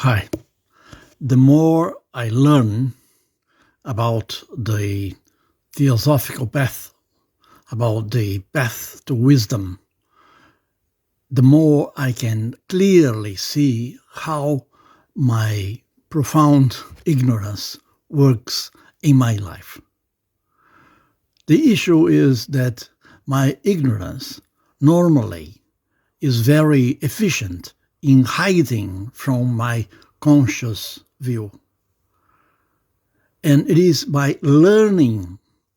Hi. The more I learn about the theosophical path, about the path to wisdom, the more I can clearly see how my profound ignorance works in my life. The issue is that my ignorance normally is very efficient in hiding from my conscious view. And it is by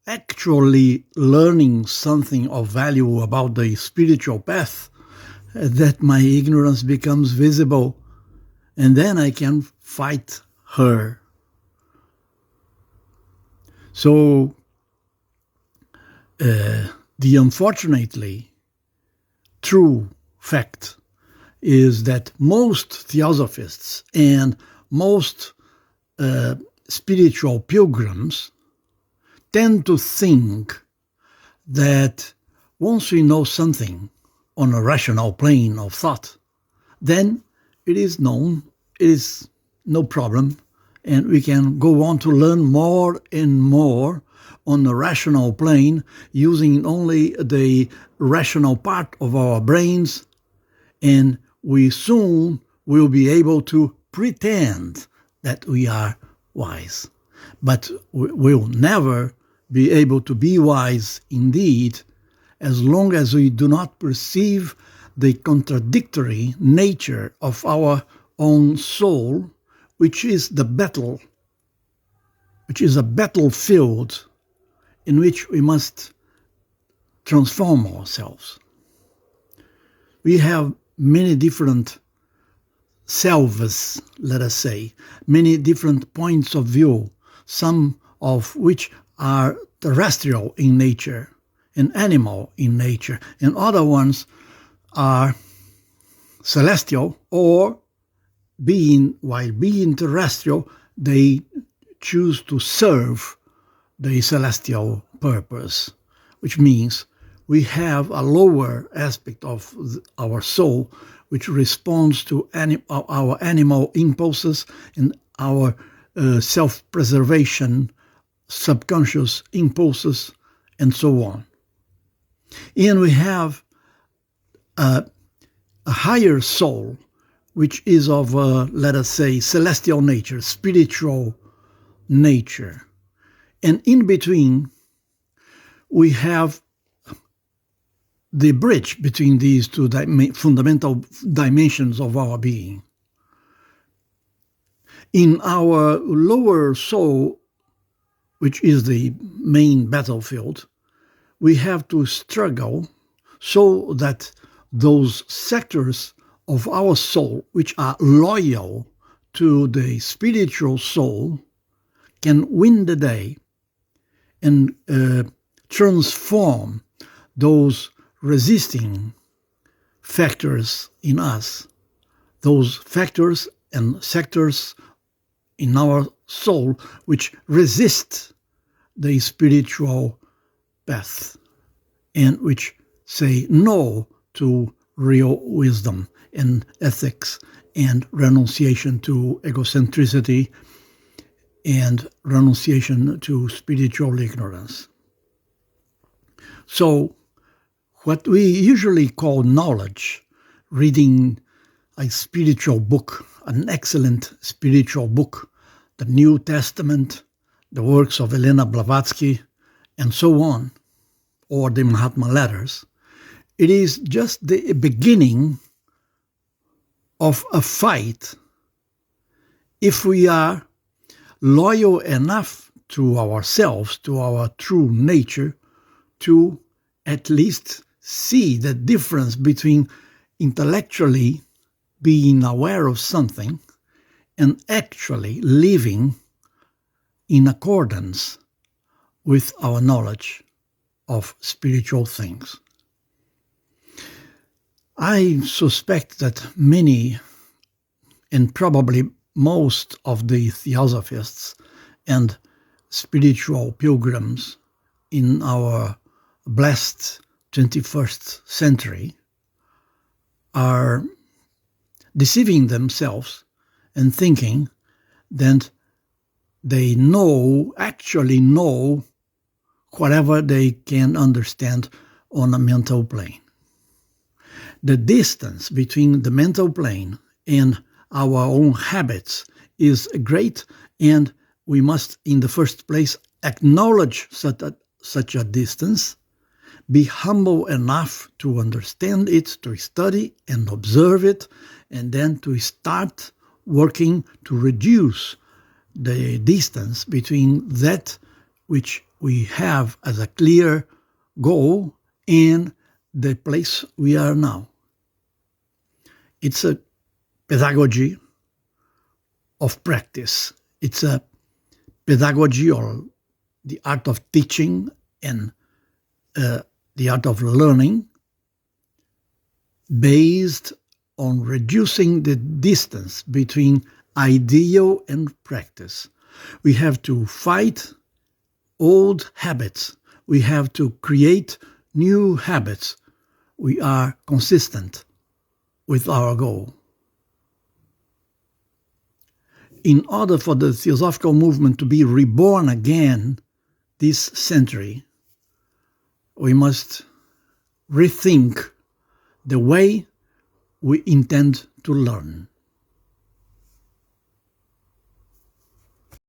actually learning something of value about the spiritual path, that my ignorance becomes visible, and then I can fight her. So, the unfortunately true fact is that most theosophists and most spiritual pilgrims tend to think that once we know something on a rational plane of thought, then it is known, it is no problem, and we can go on to learn more and more on the rational plane using only the rational part of our brains, and we soon will be able to pretend that we are wise. But we'll never be able to be wise indeed as long as we do not perceive the contradictory nature of our own soul, which is a battlefield in which we must transform ourselves. We have many different selves, let us say, many different points of view, some of which are terrestrial in nature and animal in nature, and other ones are celestial, or while being terrestrial, they choose to serve the celestial purpose, which means we have a lower aspect of our soul which responds to our animal impulses and our self-preservation, subconscious impulses, and so on. And we have a higher soul, which is of, let us say, celestial nature, spiritual nature. And in between, we have the bridge between these two fundamental dimensions of our being. In our lower soul, which is the main battlefield, we have to struggle so that those sectors of our soul which are loyal to the spiritual soul can win the day and transform those resisting factors in us, those factors and sectors in our soul which resist the spiritual path and which say no to real wisdom and ethics and renunciation to egocentricity and renunciation to spiritual ignorance. So, what we usually call knowledge, reading a spiritual book, an excellent spiritual book, the New Testament, the works of Elena Blavatsky, and so on, or the Mahatma Letters, it is just the beginning of a fight if we are loyal enough to ourselves, to our true nature, to at least see the difference between intellectually being aware of something and actually living in accordance with our knowledge of spiritual things. I suspect that many, and probably most of the theosophists and spiritual pilgrims in our blessed 21st century are deceiving themselves and thinking, then they actually know whatever they can understand on a mental plane. The distance between the mental plane and our own habits is great, and we must, in the first place, acknowledge such a distance, be humble enough to understand it, to study and observe it, and then to start working to reduce the distance between that which we have as a clear goal and the place we are now. It's a pedagogy of practice. It's a pedagogy, or the art of teaching and the art of learning, based on reducing the distance between ideal and practice. We have to fight old habits. We have to create new habits. We are consistent with our goal. In order for the theosophical movement to be reborn again this century, we must rethink the way we intend to learn.